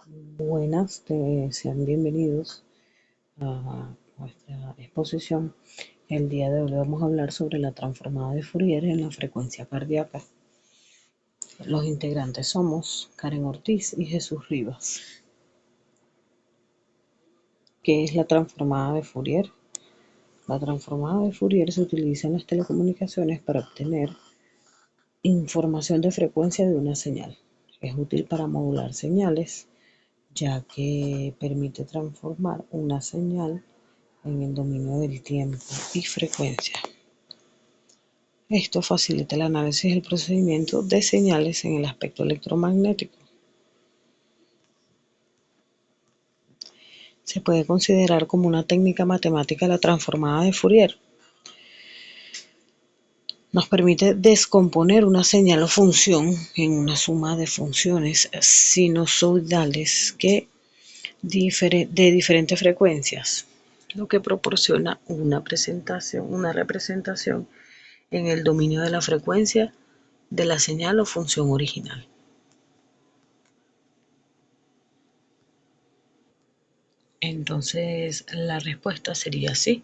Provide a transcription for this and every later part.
Buenas, sean bienvenidos a nuestra exposición. El día de hoy vamos a hablar sobre la transformada de Fourier en la frecuencia cardíaca. Los integrantes somos Karen Ortiz y Jesús Rivas. ¿Qué es la transformada de Fourier? La transformada de Fourier se utiliza en las telecomunicaciones para obtener información de frecuencia de una señal. Es útil para modular señales, ya que permite transformar una señal en el dominio del tiempo y frecuencia. Esto facilita el análisis del procedimiento de señales en el aspecto electromagnético. Se puede considerar como una técnica matemática la transformada de Fourier. Nos permite descomponer una señal o función en una suma de funciones sinusoidales de diferentes frecuencias, lo que proporciona una representación en el dominio de la frecuencia de la señal o función original. Entonces, la respuesta sería sí.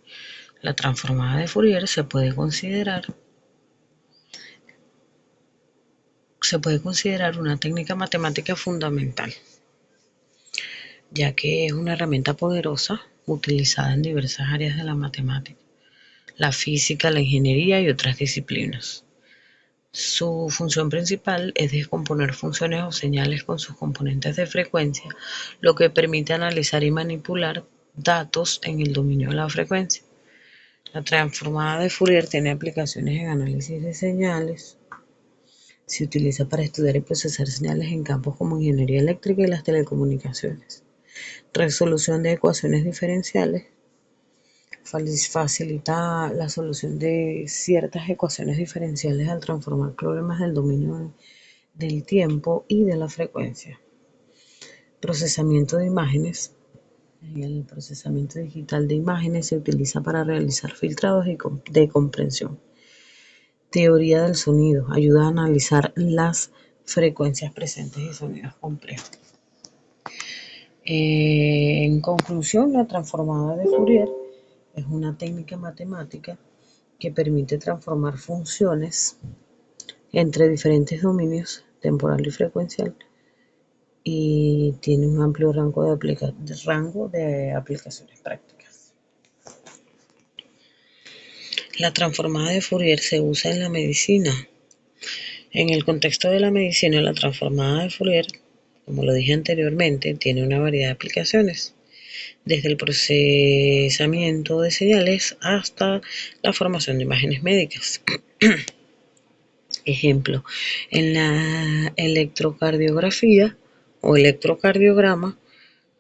La transformada de Fourier se puede considerar una técnica matemática fundamental, ya que es una herramienta poderosa utilizada en diversas áreas de la matemática, la física, la ingeniería y otras disciplinas. Su función principal es descomponer funciones o señales con sus componentes de frecuencia, lo que permite analizar y manipular datos en el dominio de la frecuencia. La transformada de Fourier tiene aplicaciones en análisis de señales. Se utiliza para estudiar y procesar señales en campos como ingeniería eléctrica y las telecomunicaciones. Resolución de ecuaciones diferenciales. Facilita la solución de ciertas ecuaciones diferenciales al transformar problemas del dominio del tiempo y de la frecuencia. Procesamiento de imágenes. El procesamiento digital de imágenes se utiliza para realizar filtrados de comprensión. Teoría del sonido. Ayuda a analizar las frecuencias presentes y sonidos complejos. En conclusión, la transformada de Fourier es una técnica matemática que permite transformar funciones entre diferentes dominios temporal y frecuencial y tiene un amplio rango de aplicaciones prácticas. La transformada de Fourier se usa en la medicina. En el contexto de la medicina, la transformada de Fourier, como lo dije anteriormente, tiene una variedad de aplicaciones, desde el procesamiento de señales hasta la formación de imágenes médicas. Ejemplo, en la electrocardiografía o electrocardiograma,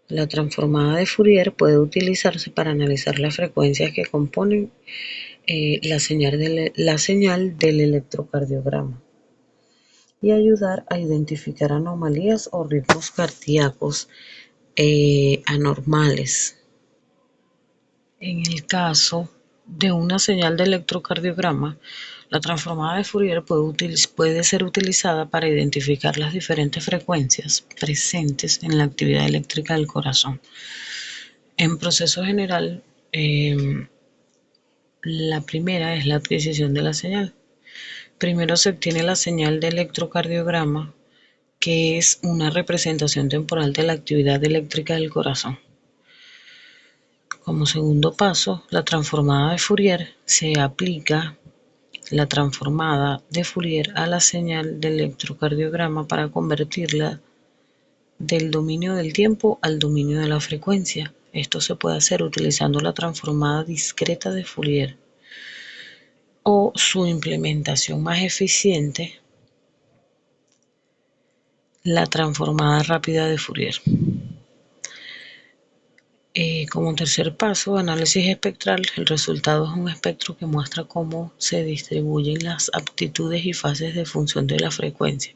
la transformada de Fourier puede utilizarse para analizar las frecuencias que componen la señal del electrocardiograma y ayudar a identificar anomalías o ritmos cardíacos anormales. En el caso de una señal de electrocardiograma, la transformada de Fourier puede ser utilizada para identificar las diferentes frecuencias presentes en la actividad eléctrica del corazón. En proceso general, la primera es la adquisición de la señal. Primero se obtiene la señal de electrocardiograma, que es una representación temporal de la actividad eléctrica del corazón. Como segundo paso, la transformada de Fourier se aplica la transformada de Fourier a la señal de electrocardiograma para convertirla del dominio del tiempo al dominio de la frecuencia. Esto se puede hacer utilizando la transformada discreta de Fourier o su implementación más eficiente, la transformada rápida de Fourier. Como tercer paso, análisis espectral. El resultado es un espectro que muestra cómo se distribuyen las aptitudes y fases de función de la frecuencia.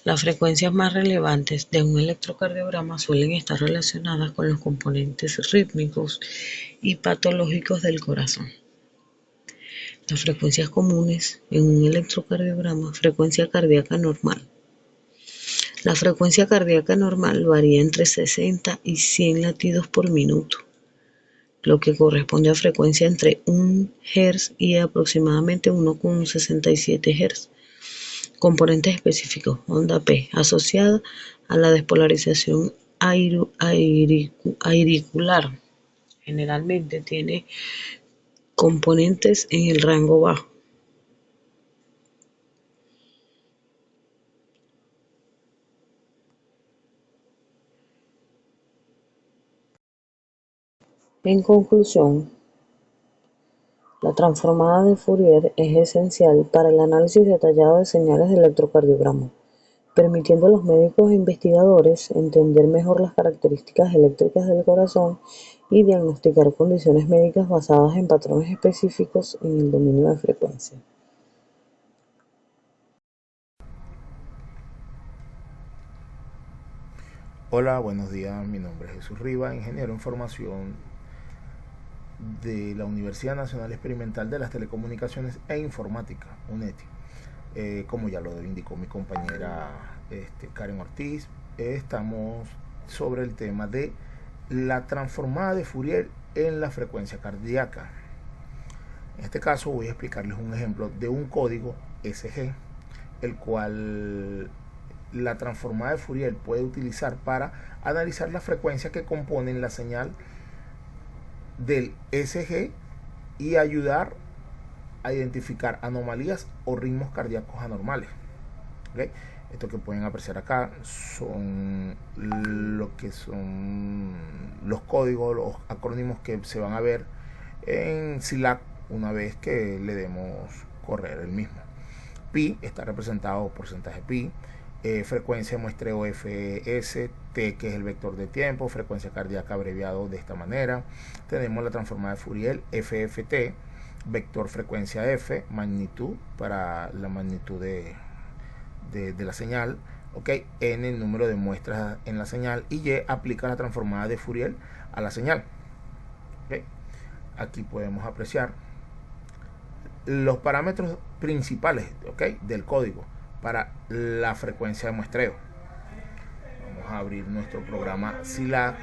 Las frecuencias más relevantes de un electrocardiograma suelen estar relacionadas con los componentes rítmicos y patológicos del corazón. Las frecuencias comunes en un electrocardiograma: frecuencia cardíaca normal, La frecuencia cardíaca normal varía entre 60 y 100 latidos por minuto, lo que corresponde a frecuencia entre 1 Hz y aproximadamente 1,67 Hz. Componentes específicos: onda P, asociada a la despolarización auricular. Generalmente tiene componentes en el rango bajo. En conclusión, la transformada de Fourier es esencial para el análisis detallado de señales de electrocardiograma, permitiendo a los médicos e investigadores entender mejor las características eléctricas del corazón y diagnosticar condiciones médicas basadas en patrones específicos en el dominio de frecuencia. Hola, buenos días. Mi nombre es Jesús Riva, ingeniero en formación de la Universidad Nacional Experimental de las Telecomunicaciones e Informática, UNETI. Como ya lo indicó mi compañera Karen Ortiz, estamos sobre el tema de la transformada de Fourier en la frecuencia cardíaca. En este caso voy a explicarles un ejemplo de un código SG, el cual la transformada de Fourier puede utilizar para analizar las frecuencias que componen la señal del SG y ayudar a identificar anomalías o ritmos cardíacos anormales. ¿Okay? Esto que pueden apreciar acá son lo que son los códigos, los acrónimos que se van a ver en SILAC una vez que le demos correr el mismo. Pi está representado por porcentaje pi, frecuencia de muestreo Fs, T, que es el vector de tiempo, frecuencia cardíaca abreviado de esta manera. Tenemos la transformada de Fourier, FFT, vector frecuencia F, magnitud para la magnitud de la señal, ¿okay? N, el número de muestras en la señal, y Y aplica la transformada de Fourier a la señal. ¿Okay? Aquí podemos apreciar los parámetros principales, ¿okay? Del código para la frecuencia de muestreo. Vamos a abrir nuestro programa SILAC.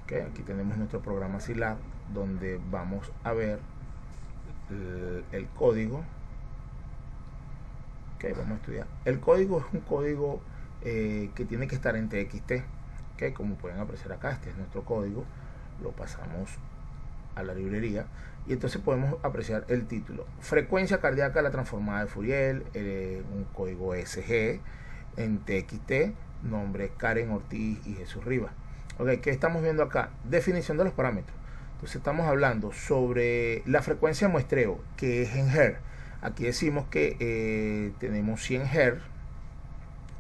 ¿Okay? Aquí tenemos nuestro programa SILAC donde vamos a ver el código. Okay, vamos a estudiar. El código es un código que tiene que estar en TXT. Okay, como pueden apreciar acá, este es nuestro código. Lo pasamos a la librería y entonces podemos apreciar el título: frecuencia cardíaca, la transformada de Fourier, un código SG en TXT, nombre Karen Ortiz y Jesús Rivas. Okay, ¿qué estamos viendo acá? Definición de los parámetros. Entonces estamos hablando sobre la frecuencia de muestreo, que es en Hz. Aquí decimos que tenemos 100 Hz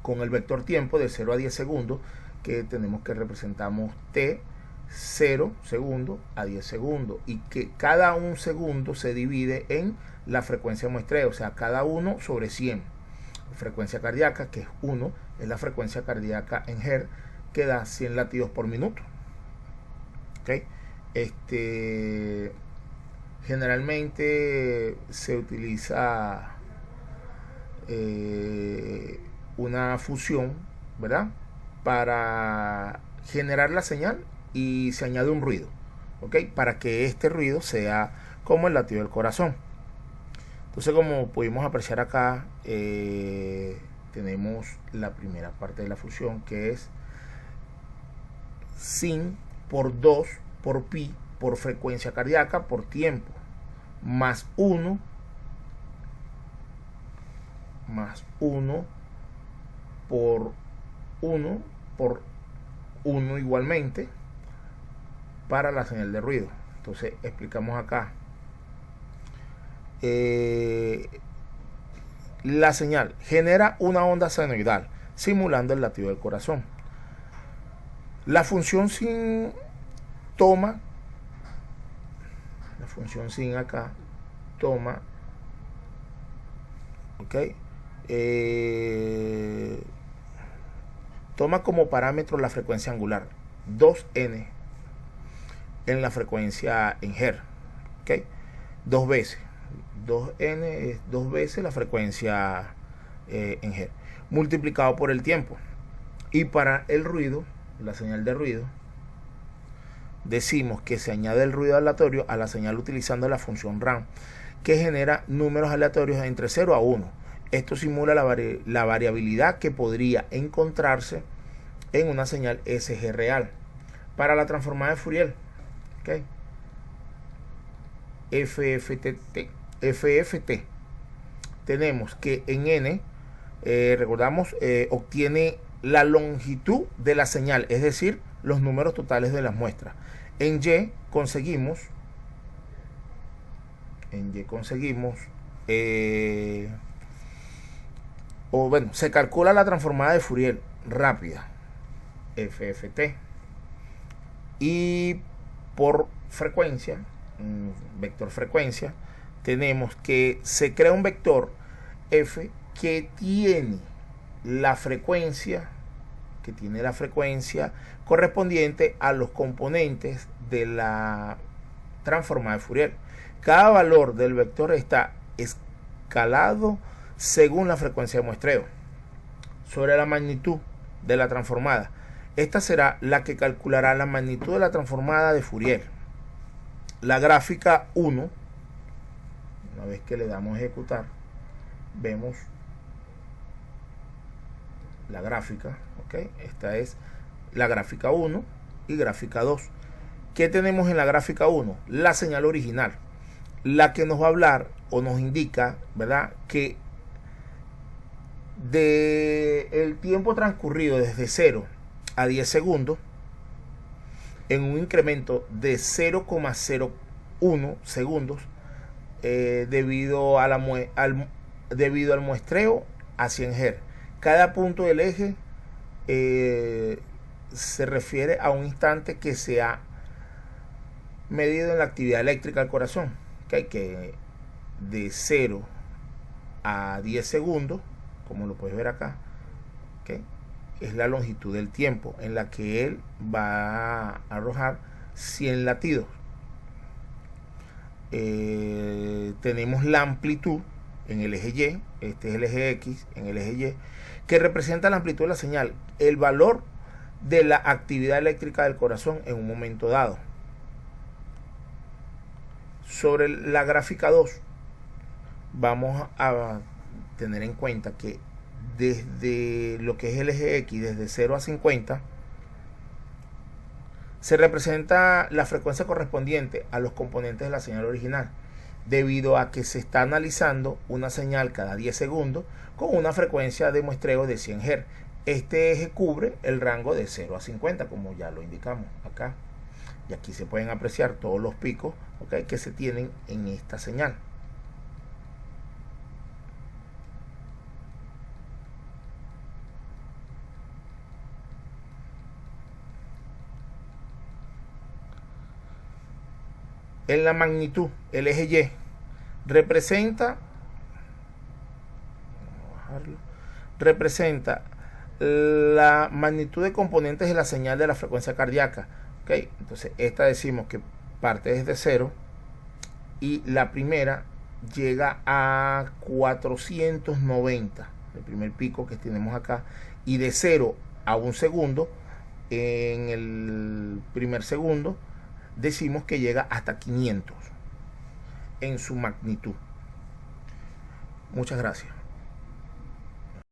con el vector tiempo de 0 a 10 segundos, que tenemos que representamos T 0 segundos a 10 segundos, y que cada un segundo se divide en la frecuencia de muestreo, o sea, cada 1 sobre 100. Frecuencia cardíaca, que es 1, es la frecuencia cardíaca en Hz, que da 100 latidos por minuto. ¿Okay? Generalmente se utiliza una fusión, ¿verdad?, para generar la señal, y se añade un ruido, ¿ok?, para que este ruido sea como el latido del corazón. Entonces, como pudimos apreciar acá, tenemos la primera parte de la fusión, que es sin por 2 por pi por frecuencia cardíaca por tiempo, más 1 por 1 igualmente para la señal de ruido. Entonces explicamos acá. La señal genera una onda senoidal simulando el latido del corazón. La función sin toma, la función sin acá toma, ok, toma como parámetro la frecuencia angular 2n en la frecuencia en Hz, ok, 2 veces 2n es 2 veces la frecuencia en Hz. multiplicado por el tiempo. Y para el ruido, la señal de ruido, decimos que se añade el ruido aleatorio a la señal utilizando la función RAM, que genera números aleatorios entre 0 a 1. Esto simula la variabilidad que podría encontrarse en una señal SG real. Para la transformada de Fourier, ¿okay? FFT, tenemos que en N, recordamos, obtiene la longitud de la señal, es decir, los números totales de las muestras. En Y conseguimos se calcula la transformada de Fourier rápida, FFT, y por frecuencia, vector frecuencia, tenemos que se crea un vector F que tiene la frecuencia correspondiente a los componentes de la transformada de Fourier. Cada valor del vector está escalado según la frecuencia de muestreo. Sobre la magnitud de la transformada, esta será la que calculará la magnitud de la transformada de Fourier. La gráfica 1, una vez que le damos a ejecutar, vemos la gráfica, ¿ok? Esta es la gráfica 1 y gráfica 2. ¿Qué tenemos en la gráfica 1? La señal original, la que nos va a hablar o nos indica, ¿verdad?, que el tiempo transcurrido desde 0 a 10 segundos, en un incremento de 0,01 segundos, debido al muestreo a 100 Hz. Cada punto del eje se refiere a un instante que se ha medido en la actividad eléctrica del corazón, ¿okay? Que de 0 a 10 segundos, como lo puedes ver acá, ¿okay?, es la longitud del tiempo en la que él va a arrojar 100 latidos. Tenemos la amplitud en el eje Y, este es el eje X, en el eje Y, que representa la amplitud de la señal, el valor de la actividad eléctrica del corazón en un momento dado. Sobre la gráfica 2, vamos a tener en cuenta que desde lo que es el eje X, desde 0 a 50, se representa la frecuencia correspondiente a los componentes de la señal original, debido a que se está analizando una señal cada 10 segundos con una frecuencia de muestreo de 100 Hz. Este eje cubre el rango de 0 a 50, como ya lo indicamos acá. Y aquí se pueden apreciar todos los picos, ¿okay?, que se tienen en esta señal. En la magnitud, el eje Y representa la magnitud de componentes de la señal de la frecuencia cardíaca, ¿okay? Entonces esta decimos que parte desde 0 y la primera llega a 490, el primer pico que tenemos acá, y de 0 a 1 segundo, en el primer segundo decimos que llega hasta 500 en su magnitud. Muchas gracias.